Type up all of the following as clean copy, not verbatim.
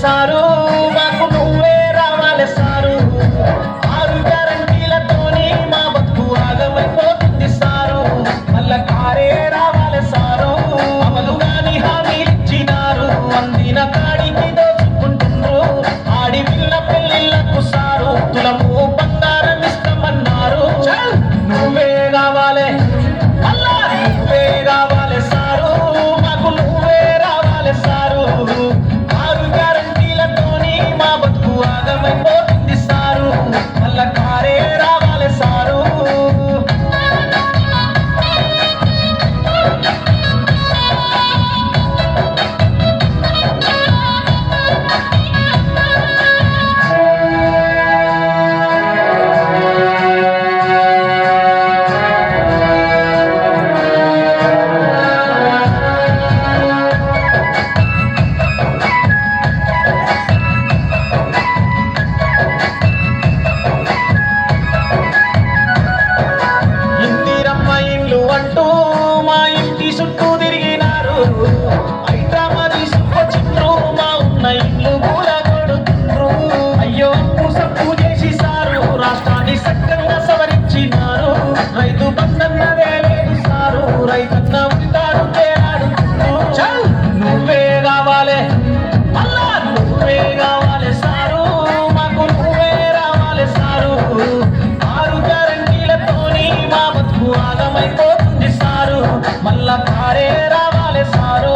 sir మాకు నువ్వే రావాలి సారు 6 గ్యారంటీలతోని మా బతుకు ఆగమైపోతుంది సారు మళ్ళా కారే రావాలి సారు అమలు గాని హామీలిచ్చినారు అందిన కాడికి దోచుకుంటుండ్రు ఆడి పిల్ల పెళ్ళిళ్ళకు సారు తులము బంగారం ఇస్తామన్నారు నువ్వే కావాలి అల్లా నువ్వే కావాలి సారు మాకు నువ్వే రావాలి సారు 6 గ్యారంటీలతోని మా బతుకు ఆగమైపోతుంది సారు మళ్ళా కారే రావాలి సారు అంటూ మా ఇంటి చుట్టూ తిరిగినారు హైదరాబాద్ తీసుకొచ్చిండ్రు మా ఉన్న ఇల్లు కూడా కొడుతుండ్రు అయ్యో సప్పు చేసి సారు రాష్ట్రాన్ని సక్కంగా సవరించినారు రైతు బంధన్నదే లేదు సారు రైతన్న ఉంటాడు తేడాడు నువ్వే కావాలి అల్లా నువ్వే కావాలి సారు మాకు నువ్వే రావాలి సారు 6 గ్యారంటీలతోని మా బతుకు ఆగమైపోతుంది సారు మళ్ళా కారే రావాలి సారు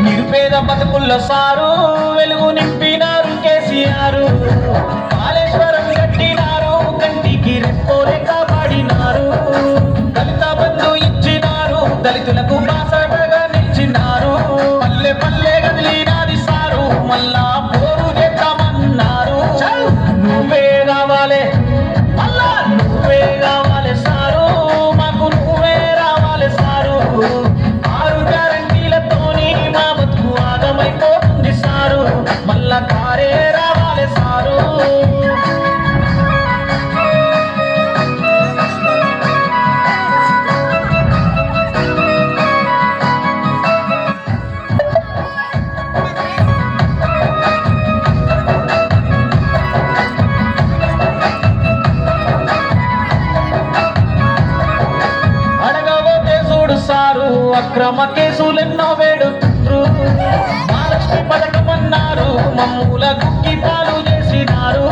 నిరుపేద బతుకుల్లో సారు వెలుగు నింపినారు కేసీఆర్ కాళేశ్వరం కట్టినారు కంటికి రెప్పోలే కాపాడినారు దళిత బంధు ఇచ్చినారు దళితులకు బాసటగా నిలిచినారు పల్లె పల్లె కదిలినాది సారు మళ్ళా పోరు చేద్దామన్నారు నువ్వే కావాలి అల్లా నువ్వే కావాలి సారు మాకు నువ్వే రావాలి సారు 6 గ్యారంటీలతోని మా బతుకు ఆగమైపోతుంది సారు మళ్ళా కారే రావాలి సారు అడగబోతే చూడు సారు అక్రమ కేసులెన్నో వేడుతుండ్రు మహాలక్ష్మి పథకం అన్నారు మమ్ముల గుక్కి పాలు చేసినారు